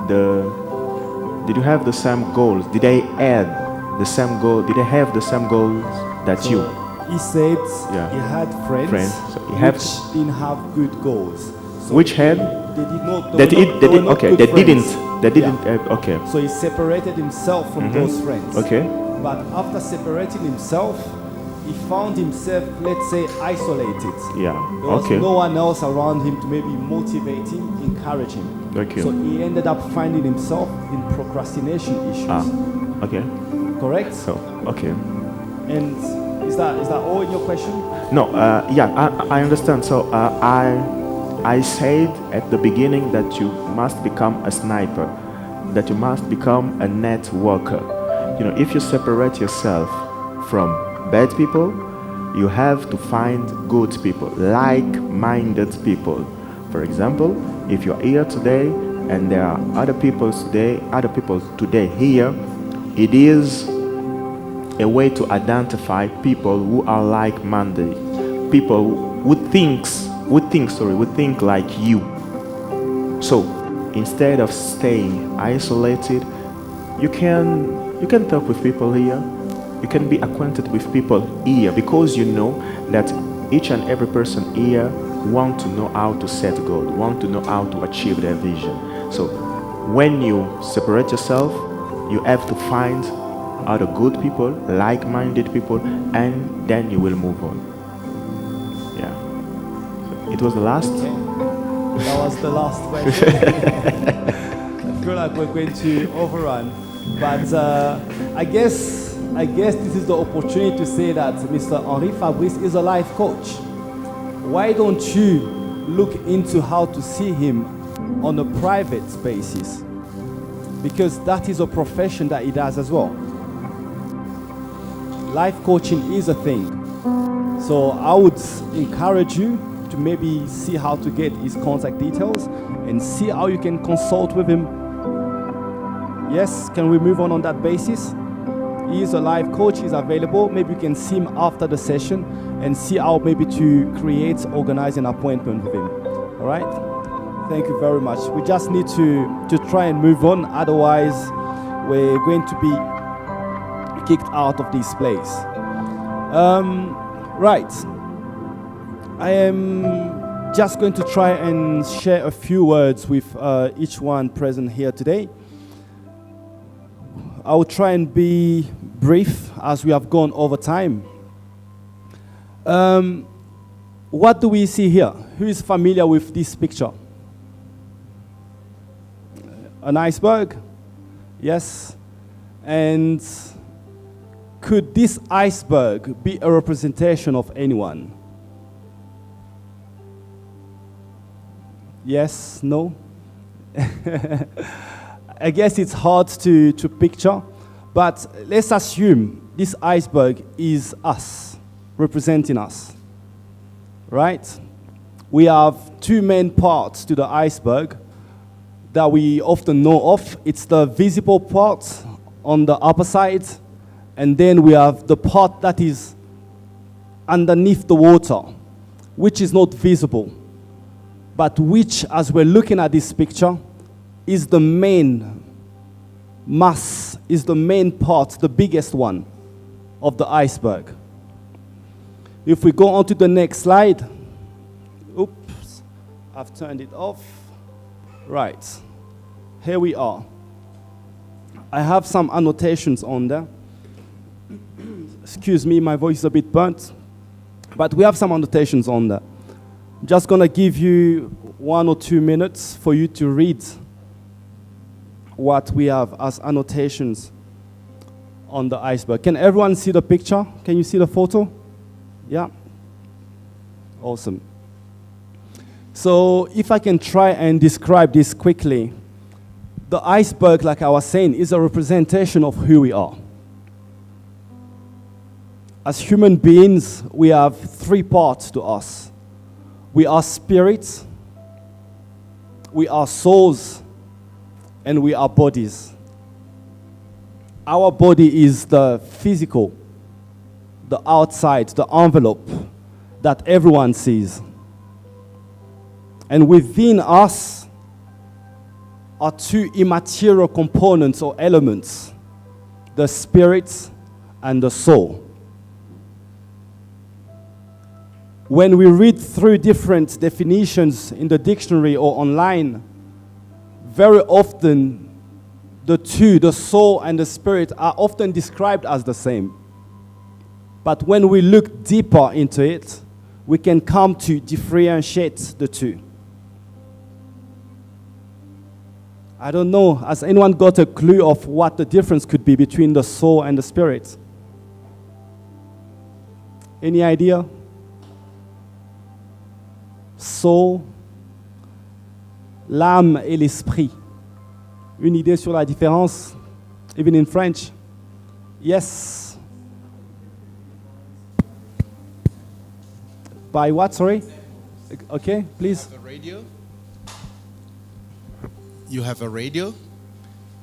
the same goals? Did they have the same goals that you? He said Yeah. he had friends, So he which didn't have good goals. So Which had? They did not. They didn't. Okay. They didn't. They didn't. Okay. So he separated himself from those friends. Okay. But after separating himself, he found himself, let's say, isolated. Yeah. There was Okay. no one else around him to maybe motivate him, encourage him. Okay. So he ended up finding himself in procrastination issues. Okay. Correct? So. Okay. And is that all in your question? No, I understand. So I said at the beginning that you must become a sniper, that you must become a networker. If you separate yourself from bad people, you have to find good people, like-minded people. For example, if you're here today and there are other people today here, it is a way to identify people who are like-minded, people who think like you. So instead of staying isolated, you can talk with people here. You can be acquainted with people here because you know that each and every person here want to know how to set goal, want to know how to achieve their vision. So when you separate yourself, you have to find other good people, like-minded people, and then you will move on. Yeah. So it was the last. That was the last question. I feel like we're going to overrun, but I guess this is the opportunity to say that Mr. Henri-Fabrice is a life coach. Why don't you look into how to see him on a private basis? Because that is a profession that he does as well. Life coaching is a thing. So I would encourage you to maybe see how to get his contact details and see how you can consult with him. Yes, can we move on that basis? He is a life coach, he's available. Maybe you can see him after the session and see how maybe to organize an appointment with him. All right? Thank you very much. We just need to try and move on, otherwise we're going to be kicked out of this place. Right. I am just going to try and share a few words with each one present here today. I will try and be brief as we have gone over time. What do we see here? Who is familiar with this picture? An iceberg? Yes. And could this iceberg be a representation of anyone? Yes, no? I guess it's hard to picture, but let's assume this iceberg is us, representing us, right? We have two main parts to the iceberg that we often know of. It's the visible part on the upper side, and then we have the part that is underneath the water, which is not visible, but which, as we're looking at this picture, is the main mass, is the main part, the biggest one of the iceberg. If we go on to the next slide, oops, I've turned it off. Right, here we are. I have some annotations on there. Excuse me, my voice is a bit burnt, but we have some annotations on there. I'm just gonna give you 1 or 2 minutes for you to read what we have as annotations on the iceberg. Can everyone see the picture? Can you see the photo? Yeah? Awesome. So if I can try and describe this quickly, the iceberg, like I was saying, is a representation of who we are. As human beings, we have 3 parts to us. We are spirits, we are souls, and we are bodies. Our body is the physical, the outside, the envelope that everyone sees. And within us are 2 immaterial components or elements, the spirit and the soul. When we read through different definitions in the dictionary or online, very often the 2, the soul and the spirit, are often described as the same. But when we look deeper into it, we can come to differentiate the 2. I don't know, has anyone got a clue of what the difference could be between the soul and the spirit? Any idea? Soul, l'âme et l'esprit. Une idée sur la différence? Even in French? Yes. By what, sorry? Okay, please. You have a radio. You have a radio.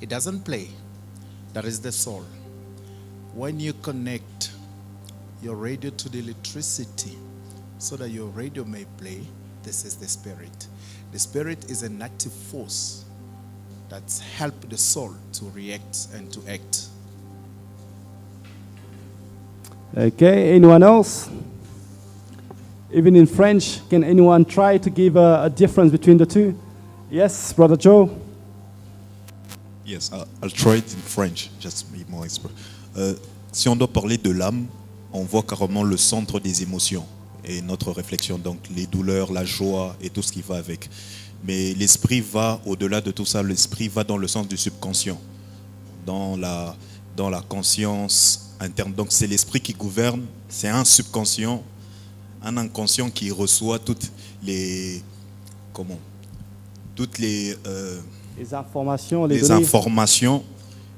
It doesn't play. That is the soul. When you connect your radio to the electricity so that your radio may play, this is the spirit. The spirit is an active force that's helped the soul to react and to act. Okay, anyone else? Even in French, can anyone try to give a difference between the two? Yes, Brother Joe? Yes, I'll try it in French, just to be more expert. Si on doit parler de l'âme, on voit carrément le centre des émotions et notre réflexion, donc les douleurs, la joie et tout ce qui va avec. Mais l'esprit va au-delà de tout ça, l'esprit va dans le sens du subconscient, dans la conscience interne. Donc c'est l'esprit qui gouverne, c'est un subconscient, un inconscient qui reçoit toutes les informations, les informations,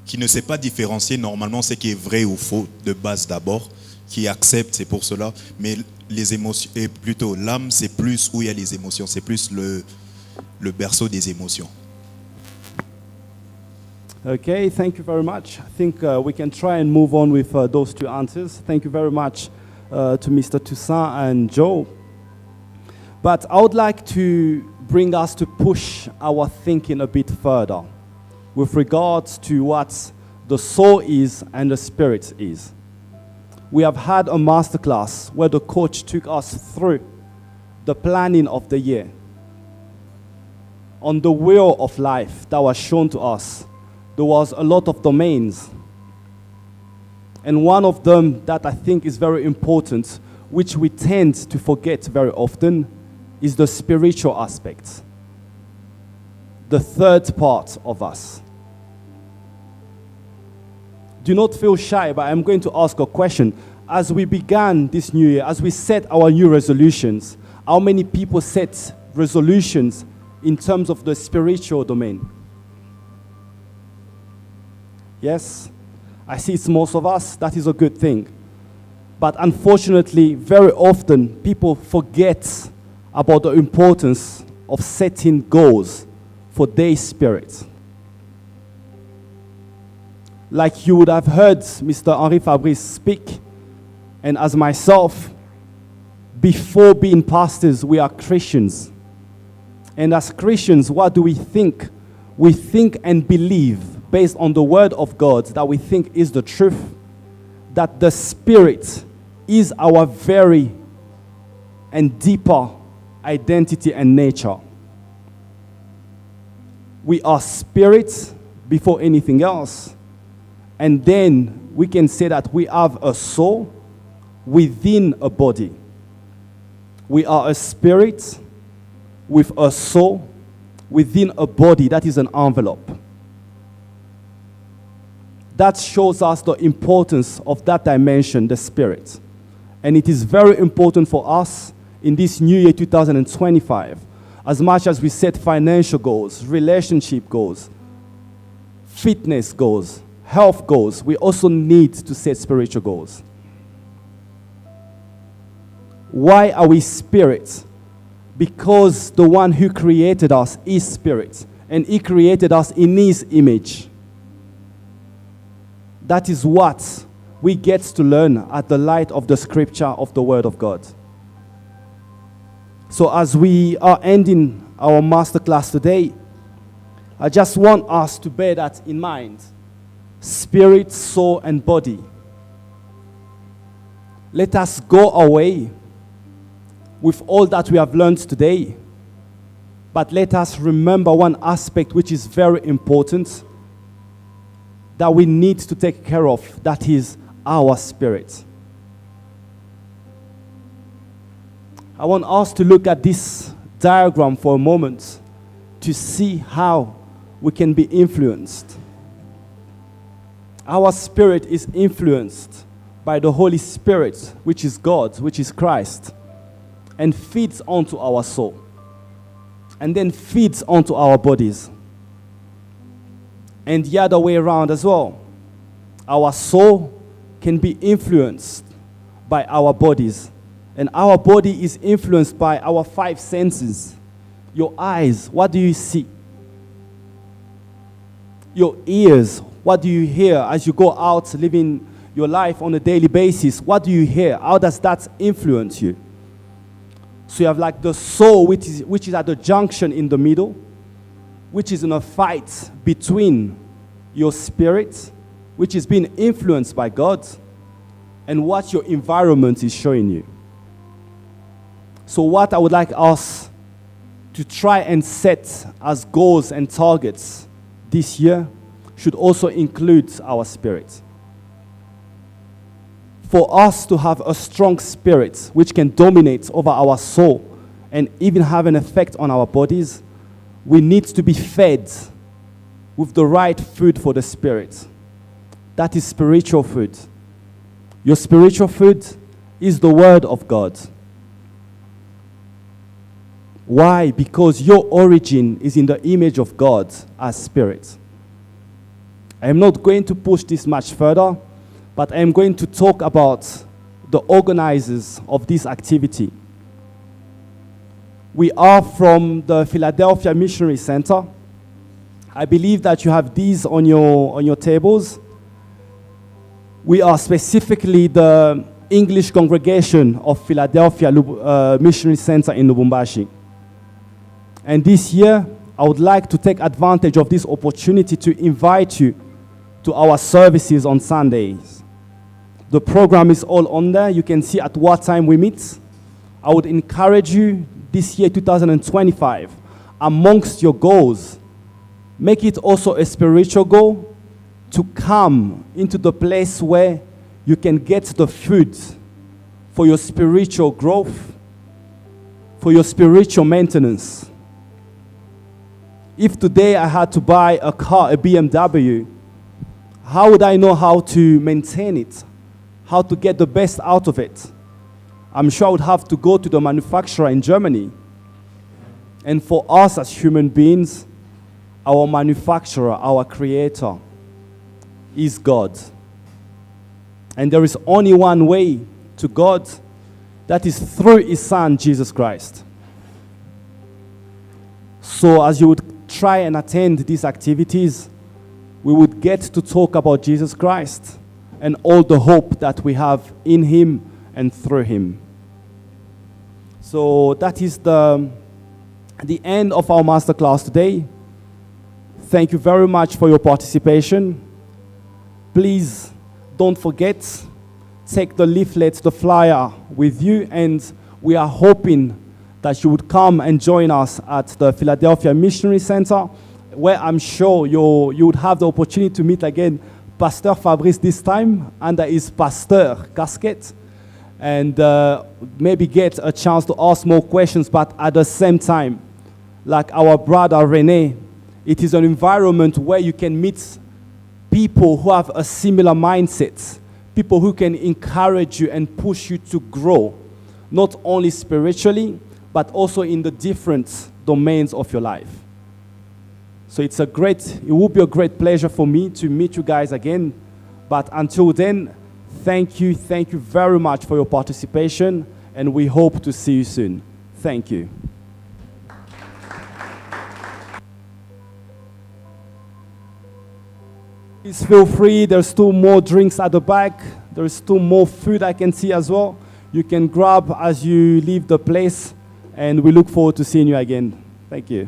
qui ne sait pas différencier normalement ce qui est vrai ou faux de base d'abord, qui accepte, c'est pour cela. Mais les émotions, et plutôt l'âme, c'est plus où il y a les émotions, c'est plus le berceau des émotions. Okay, thank you very much. I think we can try and move on with those two answers. Thank you very much to Mr. Toussaint and Joe. But I would like to bring us to push our thinking a bit further with regards to what the soul is and the spirit is. We have had a masterclass where the coach took us through the planning of the year on the wheel of life that was shown to us. There was a lot of domains. And one of them that I think is very important, which we tend to forget very often, is the spiritual aspect. The third part of us. Do not feel shy, but I'm going to ask a question. As we began this new year, as we set our new resolutions, how many people set resolutions in terms of the spiritual domain? Yes, I see it's most of us. That is a good thing. But unfortunately, very often, people forget about the importance of setting goals for their spirit. Like you would have heard Mr. Henri-Fabrice speak, and as myself, before being pastors, we are Christians. And as Christians, what do we think? We think and believe, based on the word of God, that we think is the truth, that the Spirit is our very and deeper identity and nature. We are spirit before anything else. And then we can say that we have a soul within a body. We are a spirit with a soul within a body that is an envelope. That shows us the importance of that dimension, the spirit. And it is very important for us in this new year 2025, as much as we set financial goals, relationship goals, fitness goals, health goals, we also need to set spiritual goals. Why are we spirit? Because the one who created us is spirit, and he created us in his image. That is what we get to learn at the light of the scripture of the Word of God. So as we are ending our masterclass today, I just want us to bear that in mind. Spirit, soul, and body. Let us go away with all that we have learned today. But let us remember one aspect which is very important that we need to take care of, that is our spirit. I want us to look at this diagram for a moment to see how we can be influenced. Our spirit is influenced by the Holy Spirit, which is God, which is Christ, and feeds onto our soul, and then feeds onto our bodies. And the other way around as well. Our soul can be influenced by our bodies. And our body is influenced by our 5 senses. Your eyes, what do you see? Your ears, what do you hear as you go out living your life on a daily basis? What do you hear? How does that influence you? So you have like the soul, which is at the junction in the middle, which is in a fight between your spirit, which is being influenced by God, and what your environment is showing you. So what I would like us to try and set as goals and targets this year should also include our spirit. For us to have a strong spirit which can dominate over our soul and even have an effect on our bodies, we need to be fed with the right food for the spirit. That is spiritual food. Your spiritual food is the Word of God. Why? Because your origin is in the image of God as spirit. I am not going to push this much further, but I am going to talk about the organizers of this activity. We are from the Philadelphia Missionary Center. I believe that you have these on your tables. We are specifically the English congregation of Philadelphia Missionary Center in Lubumbashi. And this year, I would like to take advantage of this opportunity to invite you to our services on Sundays. The program is all on there. You can see at what time we meet. I would encourage you this year, 2025, amongst your goals, make it also a spiritual goal to come into the place where you can get the food for your spiritual growth, for your spiritual maintenance. If today I had to buy a car, a BMW, how would I know how to maintain it? How to get the best out of it? I'm sure I would have to go to the manufacturer in Germany. And for us as human beings, our manufacturer, our creator, is God. And there is only one way to God, that is through His Son, Jesus Christ. So as you would try and attend these activities, we would get to talk about Jesus Christ and all the hope that we have in Him and through Him. So that is the end of our masterclass today. Thank you very much for your participation. Please don't forget, take the leaflet, the flyer with you, and we are hoping that you would come and join us at the Philadelphia Missionary Center, where I'm sure you would have the opportunity to meet again Pastor Fabrice this time under his pastor casket, and maybe get a chance to ask more questions, but at the same time, like our brother René, it is an environment where you can meet people who have a similar mindset, people who can encourage you and push you to grow, not only spiritually, but also in the different domains of your life. So it will be a great pleasure for me to meet you guys again. But until then, thank you very much for your participation, and we hope to see you soon. Thank you. Please feel free, there's 2 more drinks at the back. There's 2 more food I can see as well. You can grab as you leave the place, and we look forward to seeing you again. Thank you.